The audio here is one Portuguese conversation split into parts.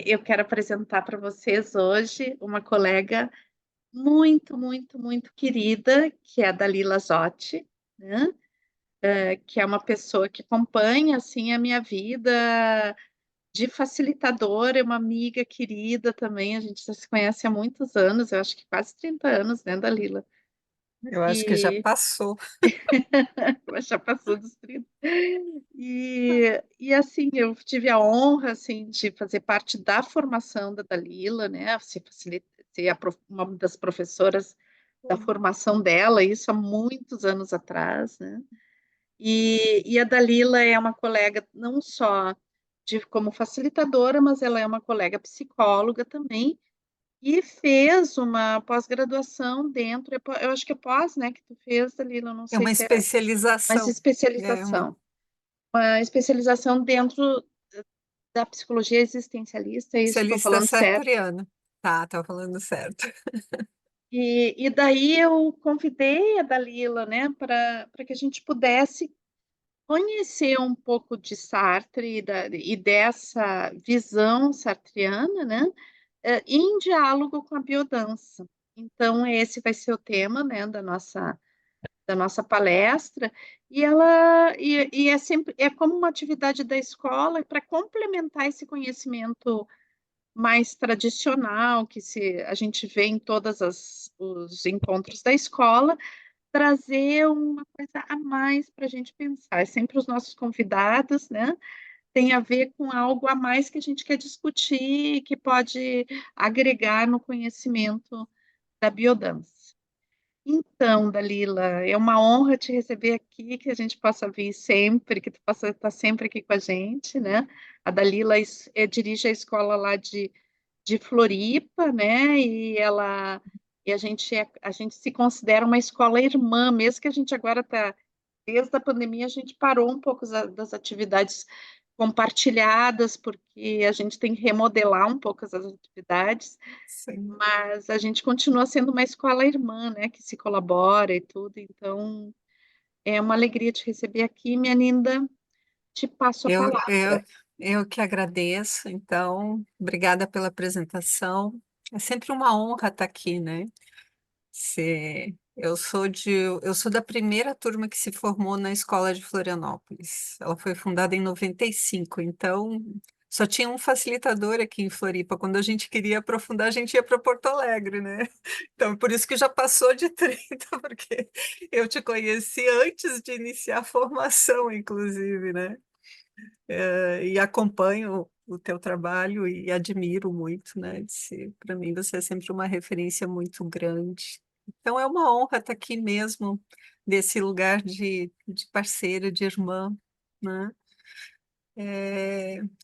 eu quero apresentar para vocês hoje uma colega muito, muito, muito querida, que é a Dalila Zotti, né, que é uma pessoa que acompanha, assim, a minha vida de facilitadora, é uma amiga querida também, a gente já se conhece há muitos anos, eu acho que quase 30 anos, né, Dalila? Eu acho que já E passou. mas já passou dos 30. Assim, eu tive a honra, assim, de fazer parte da formação da Dalila, né, ser uma das professoras da formação dela, isso há muitos anos atrás, né. A Dalila é uma colega não só de como facilitadora, mas ela é uma colega psicóloga também, e fez uma pós-graduação dentro, eu acho que é pós, né, que tu fez, Dalila, eu não É sei uma se é, mas especialização. É uma especialização. Uma especialização dentro da psicologia existencialista, é isso, estou especialista falando certo? sartriana. Tá falando certo. E daí eu convidei a Dalila, né, para que a gente pudesse conhecer um pouco de Sartre e dessa visão sartriana, né, em diálogo com a biodança. Então esse vai ser o tema, né, da nossa palestra, e é sempre como uma atividade da escola para complementar esse conhecimento mais tradicional que se a gente vê em todas os encontros da escola, trazer uma coisa a mais para a gente pensar. É sempre os nossos convidados, né? Tem a ver com algo a mais que a gente quer discutir, que pode agregar no conhecimento da biodança. Então, Dalila, é uma honra te receber aqui, que a gente possa vir sempre, que tu possa estar sempre aqui com a gente, né? A Dalila dirige a escola lá de Floripa, né? A gente se considera uma escola irmã, mesmo que a gente agora está, desde a pandemia, a gente parou um pouco das atividades compartilhadas, porque a gente tem que remodelar um pouco as atividades, Sim. mas a gente continua sendo uma escola irmã, né, que se colabora e tudo, então é uma alegria te receber aqui, minha linda, te passo a Eu, eu, palavra. eu que agradeço, então, obrigada pela apresentação. É sempre uma honra estar aqui, né? Eu sou da primeira turma que se formou na escola de Florianópolis. Ela foi fundada em 95, então só tinha um facilitador aqui em Floripa. Quando a gente queria aprofundar, a gente ia para Porto Alegre, né? Então, por isso que já passou de 30, porque eu te conheci antes de iniciar a formação, inclusive, né? E acompanho o teu trabalho e admiro muito, né? Para mim, você é sempre uma referência muito grande. Então, é uma honra estar aqui mesmo, desse lugar de parceira, de irmã, né?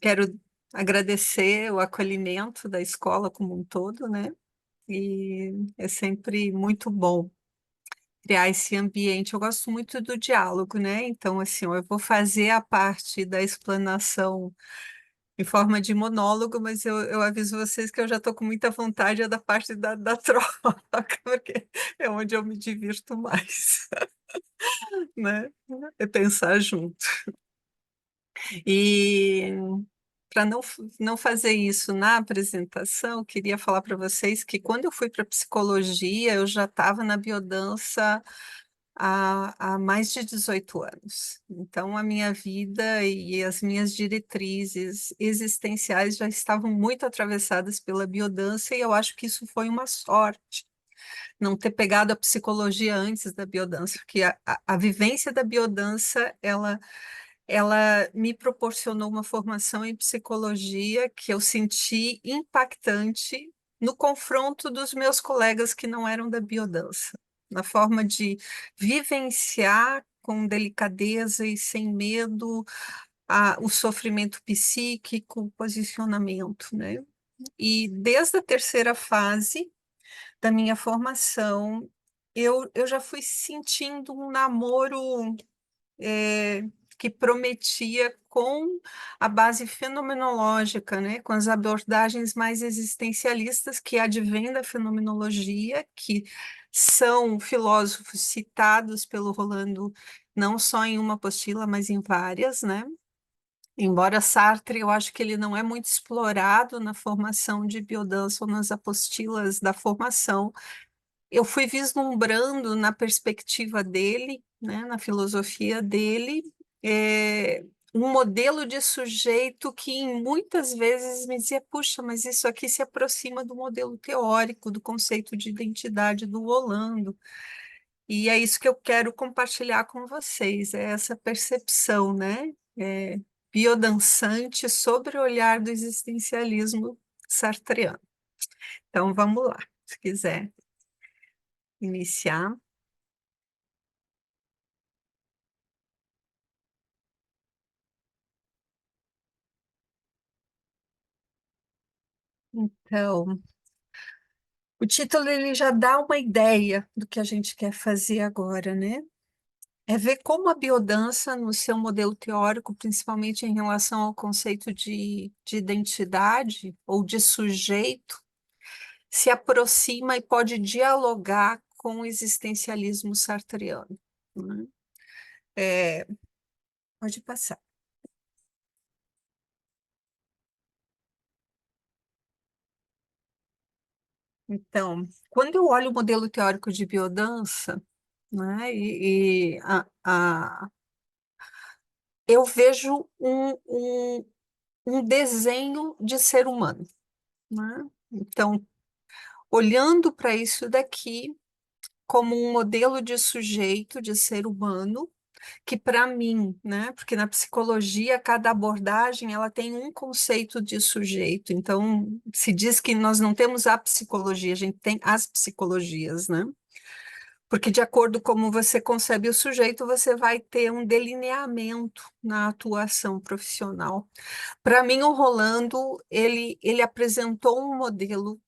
Quero agradecer o acolhimento da escola como um todo, né? E é sempre muito bom criar esse ambiente. Eu gosto muito do diálogo, né? Então, assim, eu vou fazer a parte da explanação em forma de monólogo, mas eu aviso vocês que eu já estou com muita vontade da parte da troca, porque é onde eu me divirto mais, né? É pensar junto. E para não fazer isso na apresentação, eu queria falar para vocês que quando eu fui para psicologia, eu já estava na biodança há mais de 18 anos. Então, a minha vida e as minhas diretrizes existenciais já estavam muito atravessadas pela biodança, e eu acho que isso foi uma sorte, não ter pegado a psicologia antes da biodança, porque a vivência da biodança, ela me proporcionou uma formação em psicologia que eu senti impactante no confronto dos meus colegas que não eram da biodança, na forma de vivenciar com delicadeza e sem medo o sofrimento psíquico, o posicionamento, né? E desde a terceira fase da minha formação, eu já fui sentindo um namoro é, que prometia com a base fenomenológica, né, com as abordagens mais existencialistas que advêm da fenomenologia, que são filósofos citados pelo Rolando não só em uma apostila, mas em várias, né? Embora Sartre, eu acho que ele não é muito explorado na formação de biodança ou nas apostilas da formação. Eu fui vislumbrando na perspectiva dele, né, na filosofia dele, um modelo de sujeito que muitas vezes me dizia, puxa, mas isso aqui se aproxima do modelo teórico, do conceito de identidade do Rolando. E é isso que eu quero compartilhar com vocês, é essa percepção, né? Biodançante sobre o olhar do existencialismo sartreano. Então, vamos lá, se quiser iniciar. Então, o título ele já dá uma ideia do que a gente quer fazer agora, né? É ver como a biodança, no seu modelo teórico, principalmente em relação ao conceito de identidade ou de sujeito, se aproxima e pode dialogar com o existencialismo sartreano, né? É, pode passar. Então, quando eu olho o modelo teórico de biodança, né, eu vejo um desenho de ser humano, né? Então, olhando para isso daqui como um modelo de sujeito, de ser humano, que para mim, né? Porque na psicologia cada abordagem ela tem um conceito de sujeito. Então se diz que nós não temos a psicologia, a gente tem as psicologias, né? Porque de acordo com como você concebe o sujeito, você vai ter um delineamento na atuação profissional. Para mim, o Rolando, ele apresentou um modelo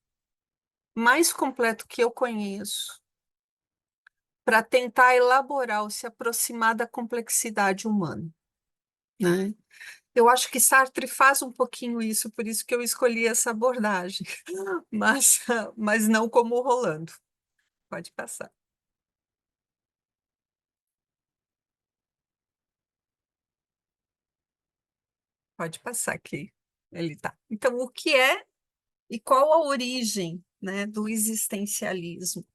mais completo que eu conheço para tentar elaborar ou se aproximar da complexidade humana, né? Eu acho que Sartre faz um pouquinho isso, por isso que eu escolhi essa abordagem, mas, mas não como o Rolando. Pode passar, pode passar aqui. Ele está. Então, o que é e qual a origem, né, do existencialismo?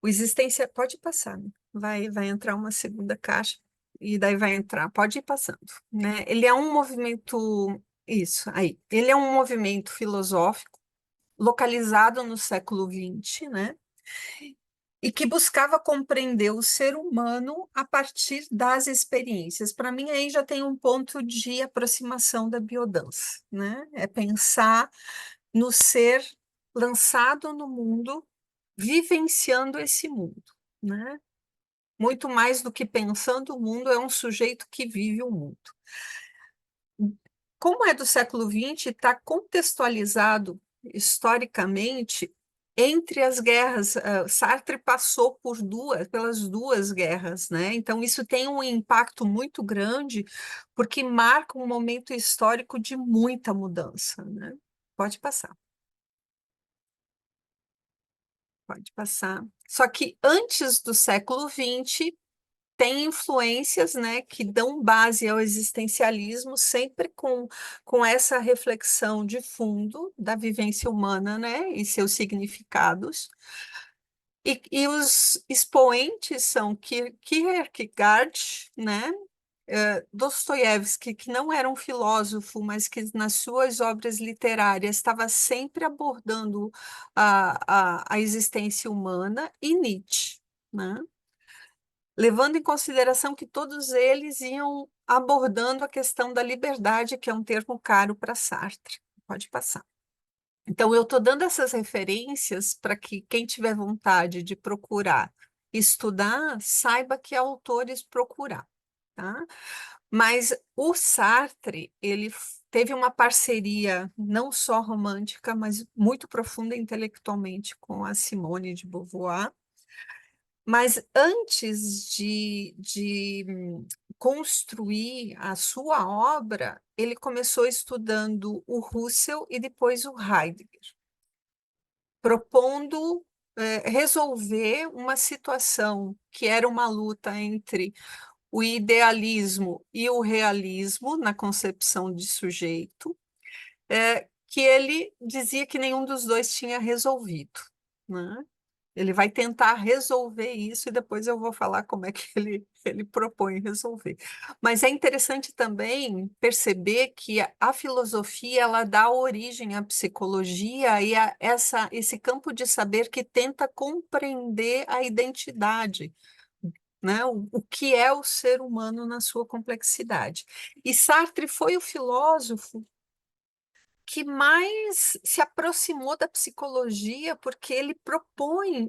O existencia pode passar, né? Vai entrar uma segunda caixa e daí vai entrar, pode ir passando, né? Ele é um movimento, isso, aí. Ele é um movimento filosófico localizado no século XX, né? E que buscava compreender o ser humano a partir das experiências. Para mim, aí já tem um ponto de aproximação da biodança, né? É pensar no ser lançado no mundo, vivenciando esse mundo, né? Muito mais do que pensando o mundo, é um sujeito que vive o mundo. Como é do século XX, está contextualizado historicamente entre as guerras. Sartre passou pelas duas guerras, né? Então, isso tem um impacto muito grande, porque marca um momento histórico de muita mudança, né? Pode passar, pode passar. Só que antes do século XX, tem influências, né, que dão base ao existencialismo, sempre com essa reflexão de fundo da vivência humana, né, e seus significados. E os expoentes são Kierkegaard, né, Dostoiévski, que não era um filósofo, mas que nas suas obras literárias estava sempre abordando a existência humana, e Nietzsche, né? Levando em consideração que todos eles iam abordando a questão da liberdade, que é um termo caro para Sartre. Pode passar. Então, eu estou dando essas referências para que quem tiver vontade de procurar estudar, saiba que autores procurar, tá? Mas o Sartre, ele teve uma parceria não só romântica, mas muito profunda intelectualmente com a Simone de Beauvoir. Mas antes de construir a sua obra, ele começou estudando o Russell e depois o Heidegger, propondo resolver uma situação que era uma luta entre o idealismo e o realismo na concepção de sujeito, que ele dizia que nenhum dos dois tinha resolvido, né? Ele vai tentar resolver isso e depois eu vou falar como é que ele propõe resolver. Mas é interessante também perceber que a filosofia ela dá origem à psicologia e a esse campo de saber que tenta compreender a identidade, né? O que é o ser humano na sua complexidade. E Sartre foi o filósofo que mais se aproximou da psicologia, porque ele propõe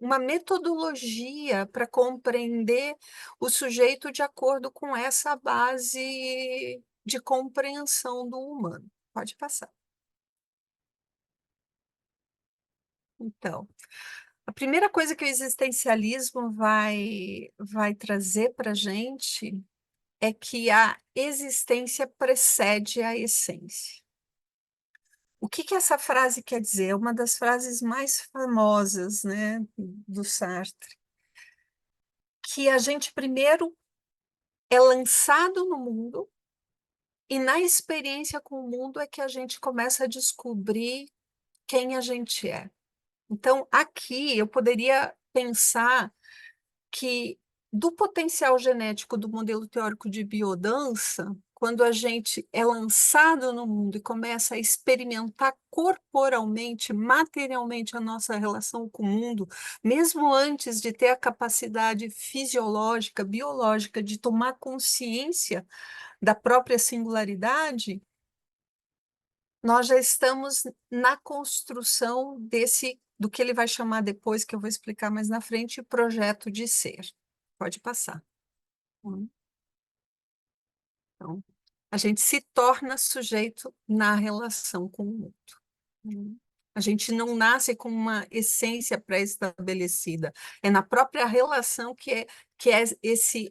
uma metodologia para compreender o sujeito de acordo com essa base de compreensão do humano. Pode passar. Então, a primeira coisa que o existencialismo vai trazer para a gente é que a existência precede a essência. O que que essa frase quer dizer? É uma das frases mais famosas, né, do Sartre, que a gente primeiro é lançado no mundo e na experiência com o mundo é que a gente começa a descobrir quem a gente é. Então, aqui eu poderia pensar que do potencial genético do modelo teórico de biodança, quando a gente é lançado no mundo e começa a experimentar corporalmente, materialmente a nossa relação com o mundo, mesmo antes de ter a capacidade fisiológica, biológica de tomar consciência da própria singularidade, nós já estamos na construção desse, do que ele vai chamar depois, que eu vou explicar mais na frente, projeto de ser. Pode passar. Então, a gente se torna sujeito na relação com o mundo. A gente não nasce com uma essência pré-estabelecida. É na própria relação que é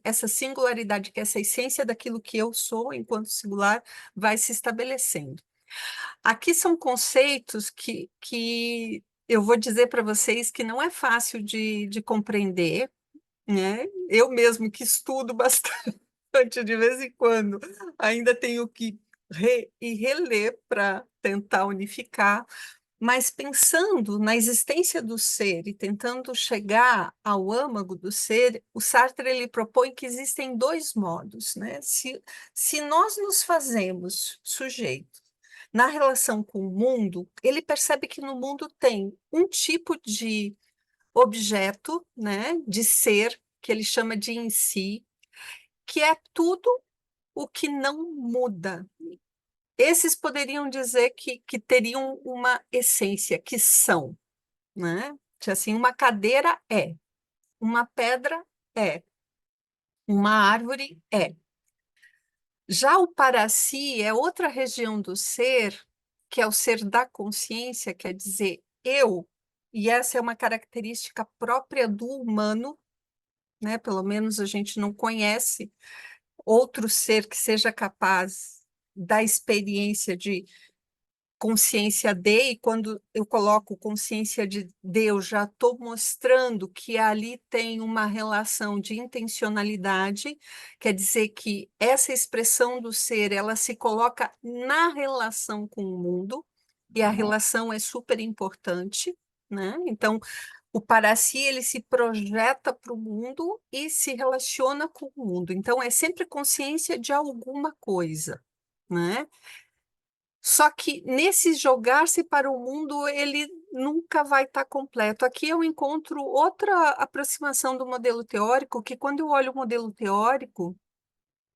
essa singularidade, que é essa essência daquilo que eu sou enquanto singular vai se estabelecendo. Aqui são conceitos que eu vou dizer para vocês que não é fácil de compreender, né? Eu mesmo que estudo bastante de vez em quando, ainda tenho que reler para tentar unificar, mas pensando na existência do ser e tentando chegar ao âmago do ser, o Sartre ele propõe que existem dois modos, né? Se nós nos fazemos sujeitos na relação com o mundo, ele percebe que no mundo tem um tipo de objeto, né, de ser, que ele chama de em si, que é tudo o que não muda. Esses poderiam dizer que teriam uma essência, que são, né? Que, assim, uma cadeira é, uma pedra é, uma árvore é. Já o para si é outra região do ser, que é o ser da consciência, quer dizer, eu, e essa é uma característica própria do humano, né? Pelo menos a gente não conhece outro ser que seja capaz da experiência de consciência de, e quando eu coloco consciência de eu já estou mostrando que ali tem uma relação de intencionalidade, quer dizer que essa expressão do ser, ela se coloca na relação com o mundo, e a relação é super importante, né? Então, o para si, ele se projeta para o mundo e se relaciona com o mundo. Então, é sempre consciência de alguma coisa, né? Só que nesse jogar-se para o mundo, ele nunca vai estar completo. Aqui eu encontro outra aproximação do modelo teórico, que quando eu olho o modelo teórico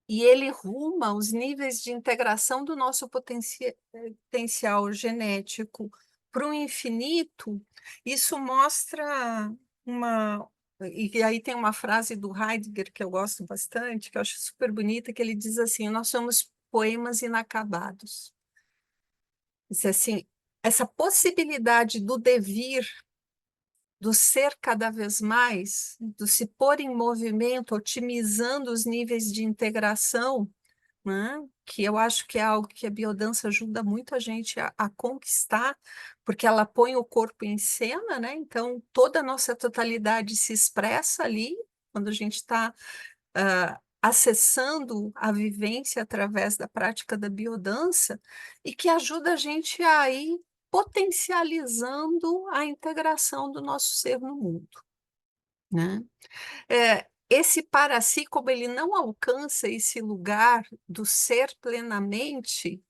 e ele ruma os níveis de integração do nosso potencial genético para o infinito, isso mostra uma. E aí tem uma frase do Heidegger que eu gosto bastante, que eu acho super bonita, que ele diz assim: nós somos poemas inacabados. Isso assim, essa possibilidade do devir, do ser cada vez mais, do se pôr em movimento, otimizando os níveis de integração, né? Que eu acho que é algo que a biodança ajuda muito a gente a conquistar, porque ela põe o corpo em cena, né? Então, toda a nossa totalidade se expressa ali, quando a gente está acessando a vivência através da prática da biodança e que ajuda a gente a ir potencializando a integração do nosso ser no mundo, né? Esse para si, como ele não alcança esse lugar do ser plenamente,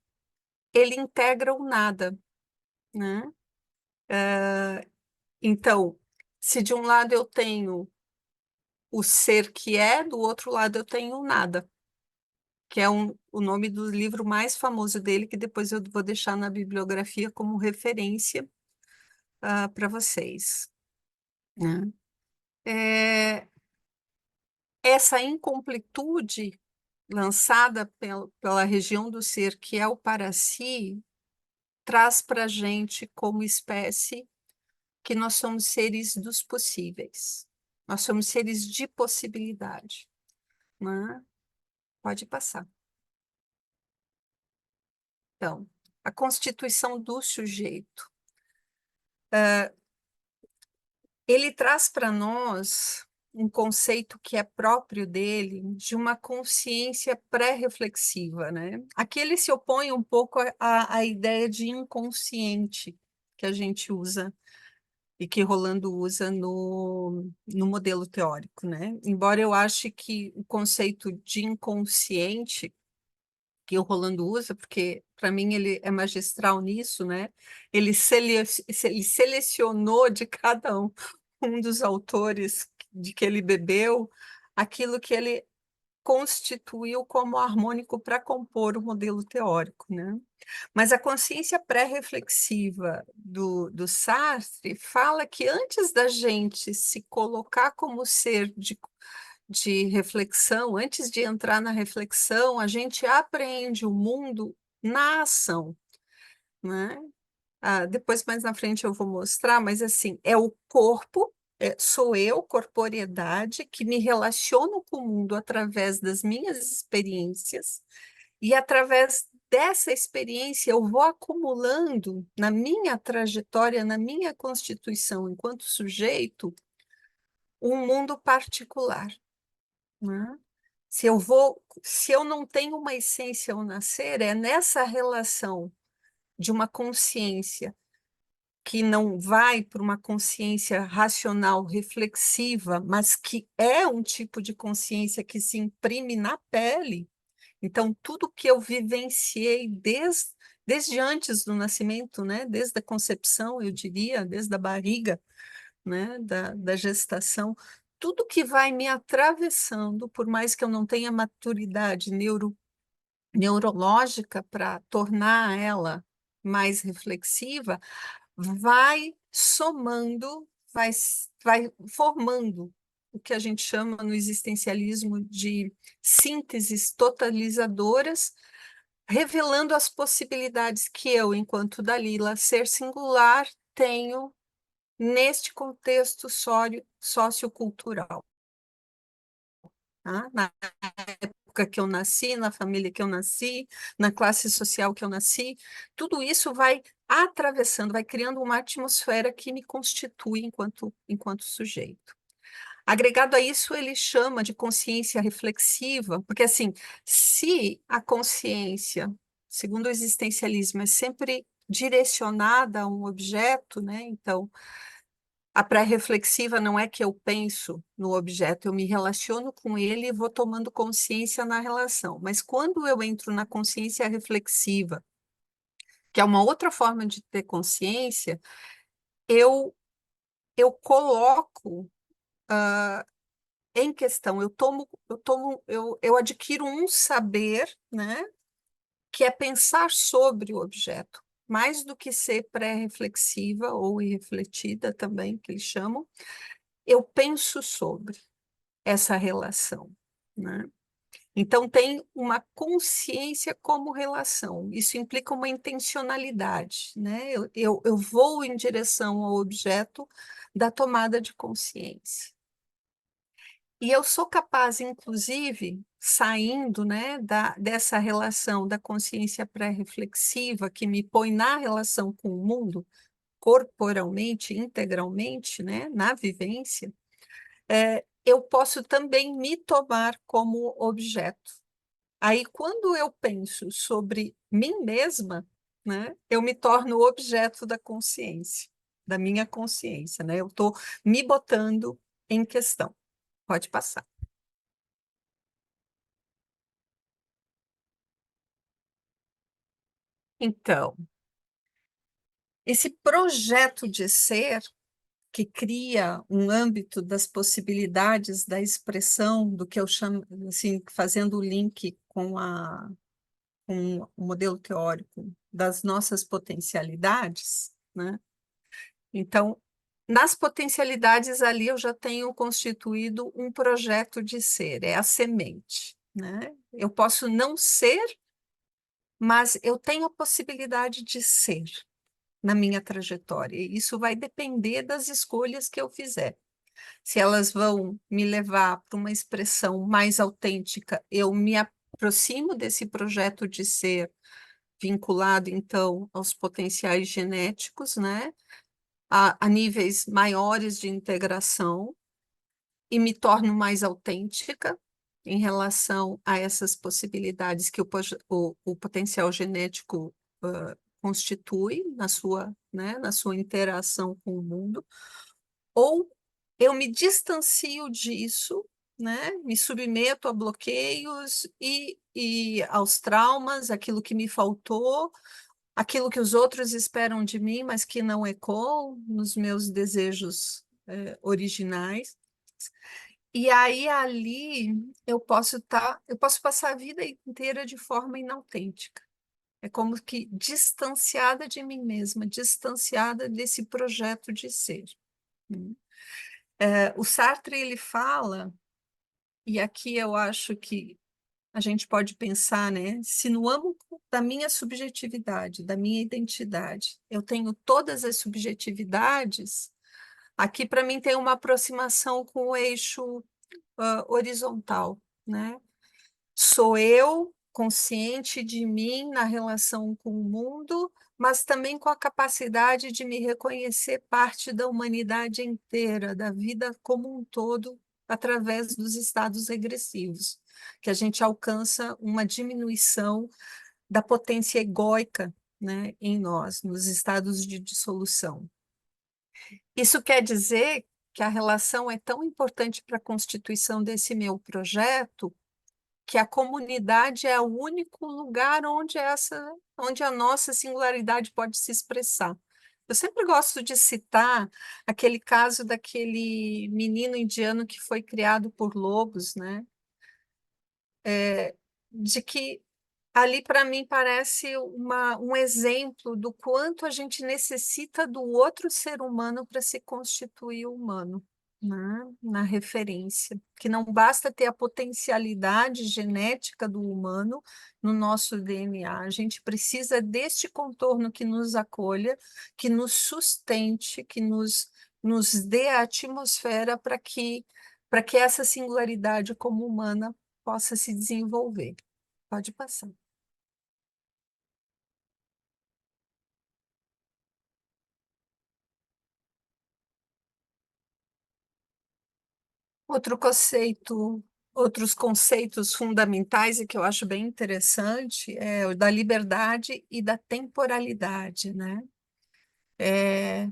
ele integra o nada, né? Então, se de um lado eu tenho o ser que é, do outro lado eu tenho o nada, que é o nome do livro mais famoso dele, que depois eu vou deixar na bibliografia como referência para vocês, né? É, essa incompletude lançada pela região do ser, que é o para si, traz para a gente, como espécie, que nós somos seres dos possíveis. Nós somos seres de possibilidade, né? Pode passar. Então, a constituição do sujeito. Ele traz para nós um conceito que é próprio dele, de uma consciência pré-reflexiva, né? Aqui ele se opõe um pouco à ideia de inconsciente que a gente usa e que Rolando usa no modelo teórico, né? Embora eu ache que o conceito de inconsciente que o Rolando usa, porque para mim ele é magistral nisso, né? Ele selecionou de cada um dos autores de que ele bebeu aquilo que ele constituiu como harmônico para compor o modelo teórico, né? Mas a consciência pré-reflexiva do Sartre fala que antes da gente se colocar como ser de reflexão, antes de entrar na reflexão, a gente apreende o mundo na ação, né? Depois, mais na frente, eu vou mostrar, mas assim, é o corpo, sou eu, corporeidade, que me relaciono com o mundo através das minhas experiências, e através dessa experiência eu vou acumulando na minha trajetória, na minha constituição enquanto sujeito, um mundo particular, né? Se eu não tenho uma essência ao nascer, é nessa relação de uma consciência que não vai para uma consciência racional, reflexiva, mas que é um tipo de consciência que se imprime na pele. Então, tudo que eu vivenciei desde antes do nascimento, né? Desde a concepção, eu diria, desde a barriga, né? Da gestação, tudo que vai me atravessando, por mais que eu não tenha maturidade neurológica para tornar ela mais reflexiva, vai somando, vai formando o que a gente chama no existencialismo de sínteses totalizadoras, revelando as possibilidades que eu, enquanto Dalila, ser singular, tenho neste contexto sociocultural. Tá? Na época que eu nasci, na família que eu nasci, na classe social que eu nasci, tudo isso vai atravessando, vai criando uma atmosfera que me constitui enquanto sujeito. Agregado a isso, ele chama de consciência reflexiva, porque assim, se a consciência, segundo o existencialismo, é sempre direcionada a um objeto, né? Então, a pré-reflexiva não é que eu penso no objeto, eu me relaciono com ele e vou tomando consciência na relação. Mas quando eu entro na consciência reflexiva, que é uma outra forma de ter consciência, eu, eu coloco em questão, eu adquiro um saber, né, que é pensar sobre o objeto, mais do que ser pré-reflexiva ou irrefletida também, que eles chamam, eu penso sobre essa relação, né? Então, tem uma consciência como relação. Isso implica uma intencionalidade, né? Eu vou em direção ao objeto da tomada de consciência. E eu sou capaz, inclusive, saindo, né, dessa relação da consciência pré-reflexiva, que me põe na relação com o mundo, corporalmente, integralmente, né, na vivência, eu posso também me tomar como objeto. Aí, quando eu penso sobre mim mesma, né, eu me torno objeto da consciência, da minha consciência, né? Eu estou me botando em questão. Pode passar. Então, esse projeto de ser que cria um âmbito das possibilidades da expressão do que eu chamo, assim, fazendo o link com o modelo teórico das nossas potencialidades, né? Então, nas potencialidades ali eu já tenho constituído um projeto de ser, é a semente, né? Eu posso não ser, mas eu tenho a possibilidade de ser na minha trajetória. E isso vai depender das escolhas que eu fizer. Se elas vão me levar para uma expressão mais autêntica, eu me aproximo desse projeto de ser vinculado, então, aos potenciais genéticos, né? A níveis maiores de integração e me torno mais autêntica em relação a essas possibilidades que o potencial genético constitui né, na sua interação com o mundo, ou eu me distancio disso, né, me submeto a bloqueios e aos traumas, aquilo que me faltou, aquilo que os outros esperam de mim, mas que não ecoam nos meus desejos originais. E aí ali eu posso passar a vida inteira de forma inautêntica. É como que distanciada de mim mesma, distanciada desse projeto de ser. Né? O Sartre ele fala, e aqui eu acho que a gente pode pensar, né? Se no âmbito da minha subjetividade, da minha identidade, eu tenho todas as subjetividades, aqui para mim tem uma aproximação com o eixo horizontal, né? Sou eu consciente de mim na relação com o mundo, mas também com a capacidade de me reconhecer parte da humanidade inteira, da vida como um todo, através dos estados regressivos, que a gente alcança uma diminuição da potência egóica, né, em nós, nos estados de dissolução. Isso quer dizer que a relação é tão importante para a constituição desse meu projeto que a comunidade é o único lugar onde a nossa singularidade pode se expressar. Eu sempre gosto de citar aquele caso daquele menino indiano que foi criado por lobos, né? De que ali para mim parece um exemplo do quanto a gente necessita do outro ser humano para se constituir humano, né? Na referência, que não basta ter a potencialidade genética do humano no nosso DNA, a gente precisa deste contorno que nos acolha, que nos sustente, nos dê a atmosfera para que essa singularidade como humana possa se desenvolver. Pode passar. Outro conceito, outros conceitos fundamentais e que eu acho bem interessante é o da liberdade e da temporalidade, né? É,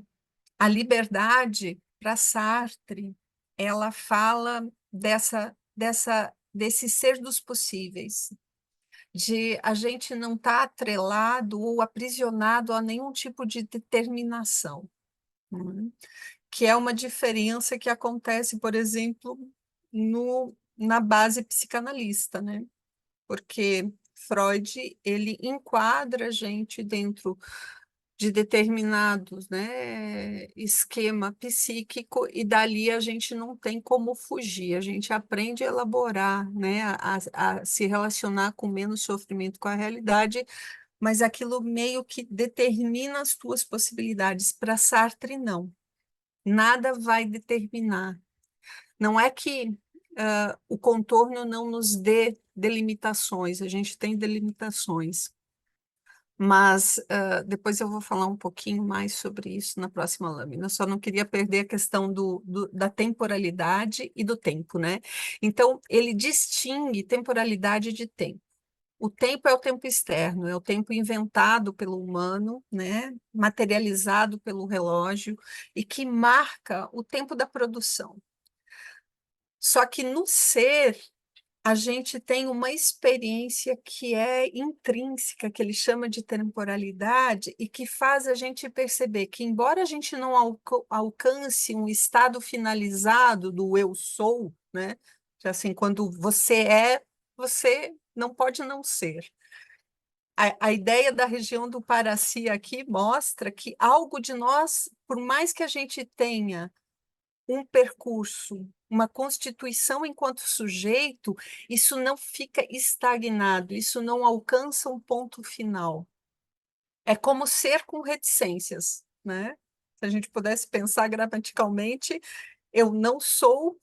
a liberdade, para Sartre, ela fala desse ser dos possíveis, de a gente não estar atrelado ou aprisionado a nenhum tipo de determinação. Né? Que é uma diferença que acontece, por exemplo, na base psicanalista, né? Porque Freud, ele enquadra a gente dentro de determinados, né, esquema psíquico e dali a gente não tem como fugir, a gente aprende a elaborar, né, a se relacionar com menos sofrimento com a realidade, mas aquilo meio que determina as tuas possibilidades. Para Sartre, não. Nada vai determinar. Não é que o contorno não nos dê delimitações, a gente tem delimitações, Mas depois eu vou falar um pouquinho mais sobre isso na próxima lâmina. Eu só não queria perder a questão da temporalidade e do tempo, né? Então, ele distingue temporalidade de tempo. O tempo é o tempo externo, é o tempo inventado pelo humano, né? Materializado pelo relógio e que marca o tempo da produção. Só que no ser a gente tem uma experiência que é intrínseca, que ele chama de temporalidade, e que faz a gente perceber que, embora a gente não alcance um estado finalizado do eu sou, né? Que, assim, quando você não pode não ser. A ideia da região do Paracy aqui mostra que algo de nós, por mais que a gente tenha um percurso, uma constituição enquanto sujeito, isso não fica estagnado, isso não alcança um ponto final. É como ser com reticências, né? Se a gente pudesse pensar gramaticalmente, eu não sou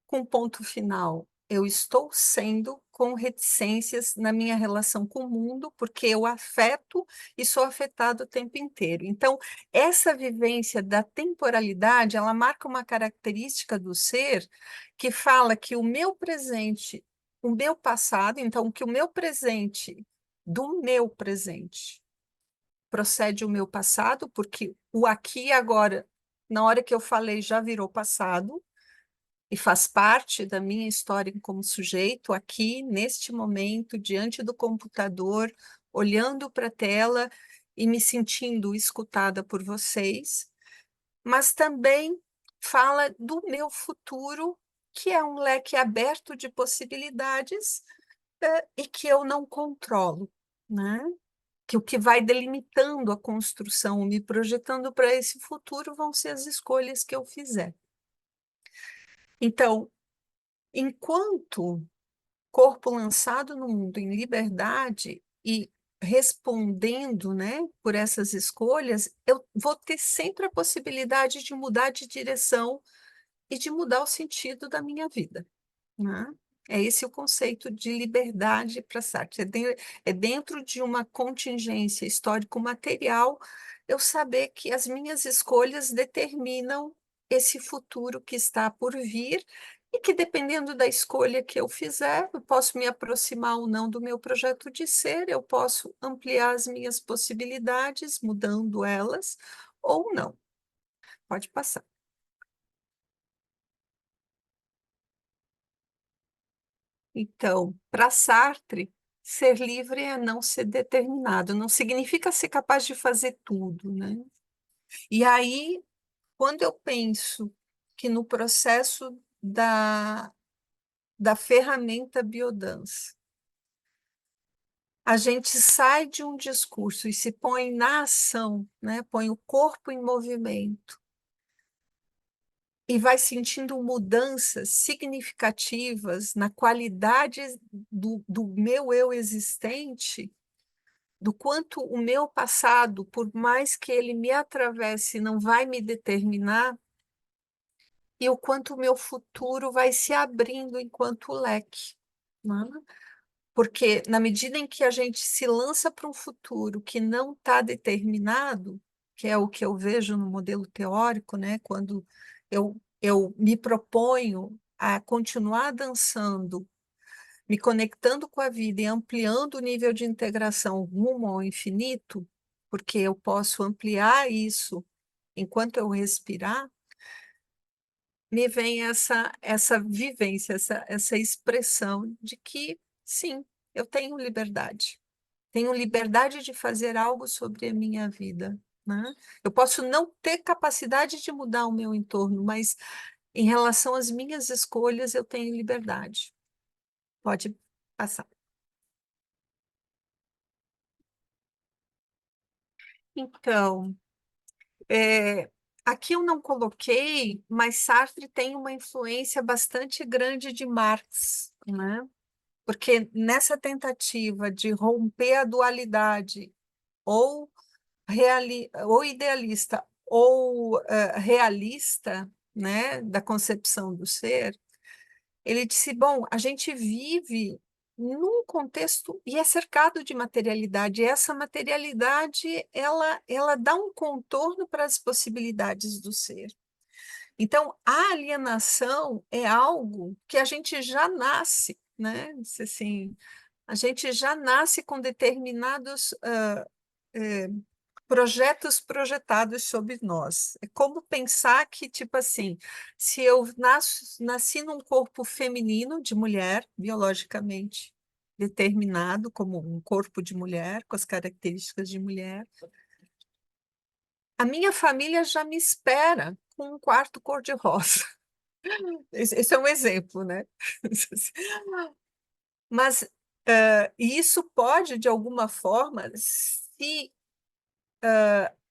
com ponto final. Eu estou sendo com reticências na minha relação com o mundo, porque eu afeto e sou afetado o tempo inteiro. Então, essa vivência da temporalidade, ela marca uma característica do ser que fala que o meu presente, o meu passado, então, que o meu presente, do meu presente, procede o meu passado, porque o aqui e agora, na hora que eu falei, já virou passado, e faz parte da minha história como sujeito, aqui, neste momento, diante do computador, olhando para a tela e me sentindo escutada por vocês, mas também fala do meu futuro, que é um leque aberto de possibilidades, e que eu não controlo, né? Que o que vai delimitando a construção, me projetando para esse futuro, vão ser as escolhas que eu fizer. Então, enquanto corpo lançado no mundo em liberdade e respondendo, né, por essas escolhas, eu vou ter sempre a possibilidade de mudar de direção e de mudar o sentido da minha vida, né? É esse o conceito de liberdade para Sartre. É dentro de uma contingência histórico-material eu saber que as minhas escolhas determinam esse futuro que está por vir e que, dependendo da escolha que eu fizer, eu posso me aproximar ou não do meu projeto de ser, eu posso ampliar as minhas possibilidades, mudando elas, ou não. Pode passar. Então, para Sartre, ser livre é não ser determinado, não significa ser capaz de fazer tudo, né? E aí, quando eu penso que no processo da ferramenta biodança, a gente sai de um discurso e se põe na ação, né? Põe o corpo em movimento e vai sentindo mudanças significativas na qualidade do meu eu existente, do quanto o meu passado, por mais que ele me atravesse, não vai me determinar, e o quanto o meu futuro vai se abrindo enquanto leque, né? Porque na medida em que a gente se lança para um futuro que não está determinado, que é o que eu vejo no modelo teórico, né? Quando eu me proponho a continuar dançando, me conectando com a vida e ampliando o nível de integração rumo ao infinito, porque eu posso ampliar isso enquanto eu respirar, me vem essa vivência, essa expressão de que, sim, eu tenho liberdade. Tenho liberdade de fazer algo sobre a minha vida, né? Eu posso não ter capacidade de mudar o meu entorno, mas em relação às minhas escolhas, eu tenho liberdade. Pode passar. Então, é, aqui eu não coloquei, mas Sartre tem uma influência bastante grande de Marx, né? Porque nessa tentativa de romper a dualidade, ou, ou idealista ou realista, né, da concepção do ser, ele disse: bom, a gente vive num contexto e é cercado de materialidade. E essa materialidade, ela dá um contorno para as possibilidades do ser. Então, a alienação é algo que a gente já nasce, né? Assim, a gente já nasce com determinados projetos projetados sobre nós. É como pensar que, tipo assim, se eu nasci num corpo feminino de mulher, biologicamente determinado como um corpo de mulher, com as características de mulher, a minha família já me espera com um quarto cor-de-rosa. Esse é um exemplo, né? Mas isso pode, de alguma forma, se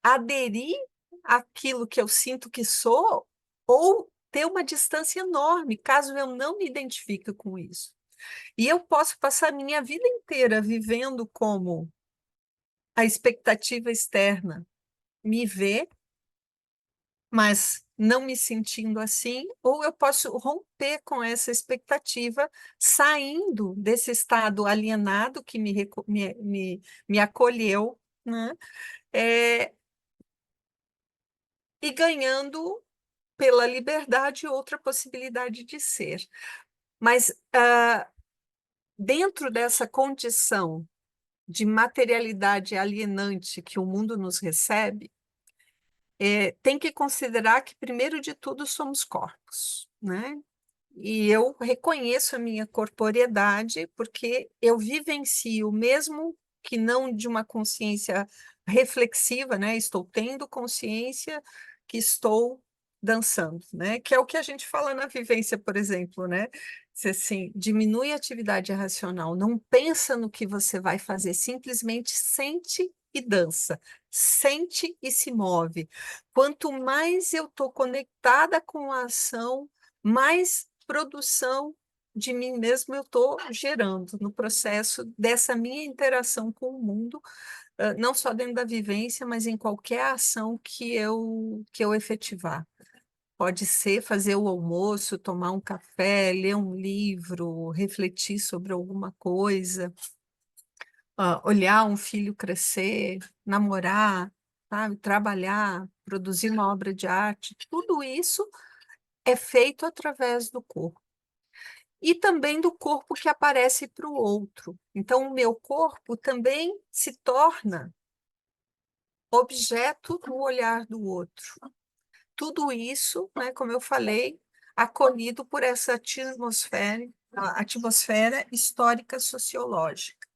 aderir àquilo que eu sinto que sou, ou ter uma distância enorme, caso eu não me identifique com isso. E eu posso passar minha vida inteira vivendo como a expectativa externa me vê, mas não me sentindo assim, ou eu posso romper com essa expectativa, saindo desse estado alienado que me acolheu, né? É, e ganhando pela liberdade outra possibilidade de ser. Mas dentro dessa condição de materialidade alienante que o mundo nos recebe, tem que considerar que, primeiro de tudo, somos corpos, né? E eu reconheço a minha corporeidade porque eu vivencio, mesmo que não de uma consciência reflexiva, né? Estou tendo consciência que estou dançando, né? Que é o que a gente fala na vivência, por exemplo, né? Se assim, diminui a atividade racional, não pensa no que você vai fazer, simplesmente sente e dança, sente e se move. Quanto mais eu estou conectada com a ação, mais produção de mim mesmo eu estou gerando no processo dessa minha interação com o mundo, não só dentro da vivência, mas em qualquer ação que eu efetivar. Pode ser fazer o almoço, tomar um café, ler um livro, refletir sobre alguma coisa, olhar um filho crescer, namorar, sabe? Trabalhar, produzir uma obra de arte, tudo isso é feito através do corpo. E também do corpo que aparece para o outro. Então, o meu corpo também se torna objeto no olhar do outro. Tudo isso, né, como eu falei, acolhido por essa atmosfera, a atmosfera histórica sociológica.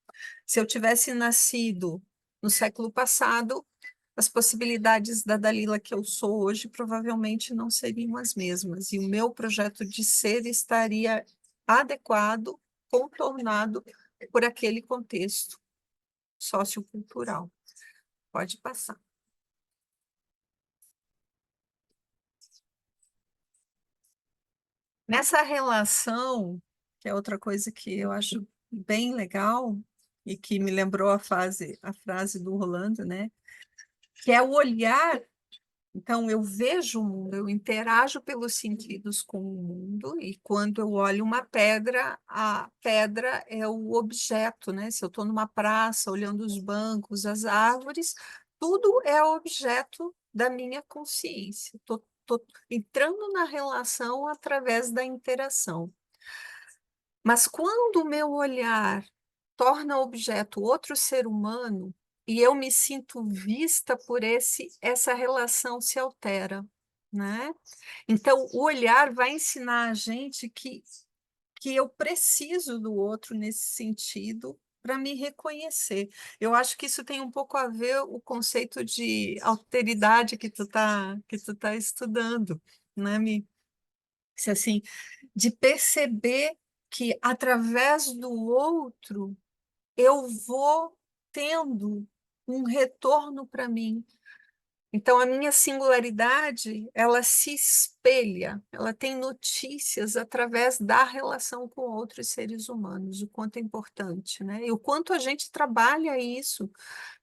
Se eu tivesse nascido no século passado, as possibilidades da Dalila que eu sou hoje provavelmente não seriam as mesmas, e o meu projeto de ser estaria adequado, contornado por aquele contexto sociocultural. Pode passar. Nessa relação, que é outra coisa que eu acho bem legal, e que me lembrou a frase do Rolando, né? Que é o olhar. Então, eu vejo o mundo, eu interajo pelos sentidos com o mundo, e quando eu olho uma pedra, a pedra é o objeto, né? Se eu estou numa praça, olhando os bancos, as árvores, tudo é objeto da minha consciência. Estou entrando na relação através da interação. Mas quando o meu olhar torna objeto outro ser humano e eu me sinto vista por essa relação se altera, né? Então, o olhar vai ensinar a gente que eu preciso do outro nesse sentido para me reconhecer. Eu acho que isso tem um pouco a ver o conceito de alteridade que tu tá estudando, né, Mi? Se assim, de perceber que através do outro eu vou tendo um retorno para mim. Então, a minha singularidade, ela se espelha, ela tem notícias através da relação com outros seres humanos, o quanto é importante, né? E o quanto a gente trabalha isso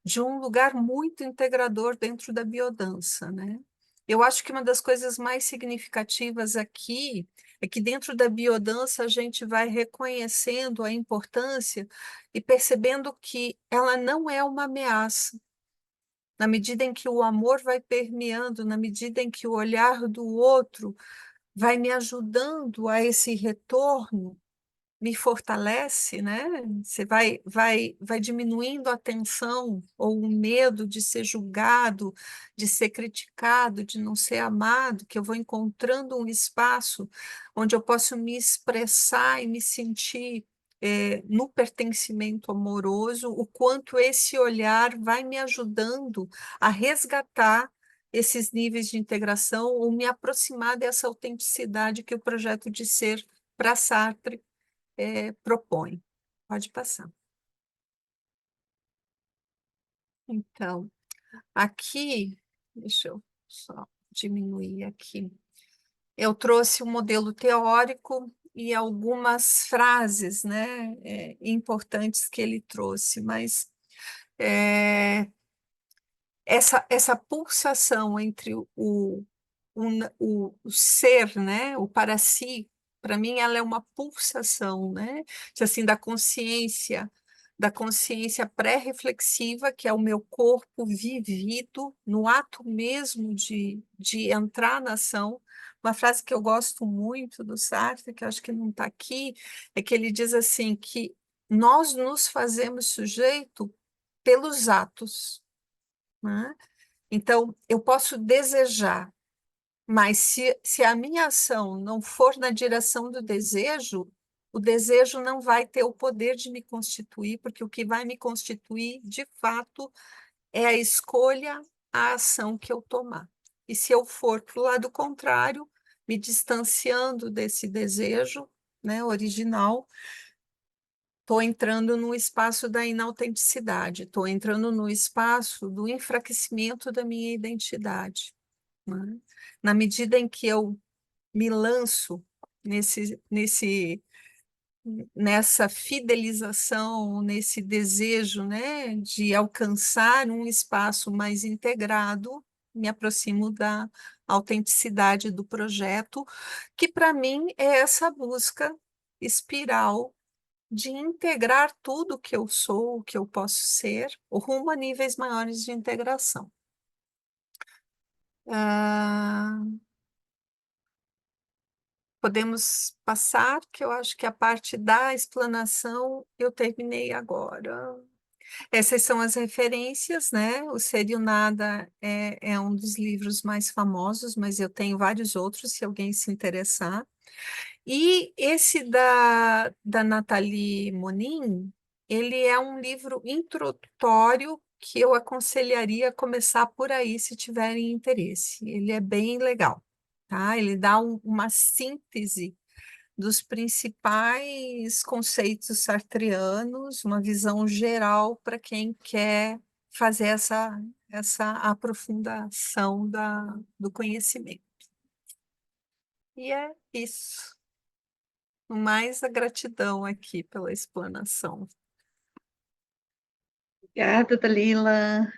de um lugar muito integrador dentro da biodança, né? Eu acho que uma das coisas mais significativas aqui é que dentro da biodança a gente vai reconhecendo a importância e percebendo que ela não é uma ameaça. Na medida em que o amor vai permeando, na medida em que o olhar do outro vai me ajudando a esse retorno, me fortalece, né? Você vai diminuindo a tensão ou o medo de ser julgado, de ser criticado, de não ser amado, que eu vou encontrando um espaço onde eu posso me expressar e me sentir no pertencimento amoroso, o quanto esse olhar vai me ajudando a resgatar esses níveis de integração ou me aproximar dessa autenticidade que o projeto de ser para Sartre propõe. Pode passar. Então, aqui, deixa eu só diminuir aqui. Eu trouxe um modelo teórico e algumas frases, né, importantes que ele trouxe, mas essa pulsação entre o ser, né, o para si, para mim ela é uma pulsação, né, assim, da consciência pré-reflexiva, que é o meu corpo vivido no ato mesmo de entrar na ação. Uma frase que eu gosto muito do Sartre, que eu acho que não está aqui, é que ele diz assim, que nós nos fazemos sujeito pelos atos, né? Então, eu posso desejar, mas se a minha ação não for na direção do desejo, o desejo não vai ter o poder de me constituir, porque o que vai me constituir, de fato, é a escolha, a ação que eu tomar. E se eu for para o lado contrário, me distanciando desse desejo, né, original, estou entrando no espaço da inautenticidade, estou entrando no espaço do enfraquecimento da minha identidade, né? Na medida em que eu me lanço nessa fidelização, nesse desejo, né, de alcançar um espaço mais integrado, me aproximo da autenticidade do projeto, que para mim é essa busca espiral de integrar tudo que eu sou, o que eu posso ser, rumo a níveis maiores de integração. Ah, podemos passar, que eu acho que a parte da explanação eu terminei agora. Essas são as referências, né? O Ser e o Nada é um dos livros mais famosos, mas eu tenho vários outros, se alguém se interessar. E esse da Nathalie Monin, ele é um livro introdutório que eu aconselharia começar por aí, se tiverem interesse. Ele é bem legal, tá? Ele dá uma síntese dos principais conceitos sartreanos, uma visão geral para quem quer fazer essa aprofundação do conhecimento. E é isso. Mais a gratidão aqui pela explanação. Obrigada, Dalila.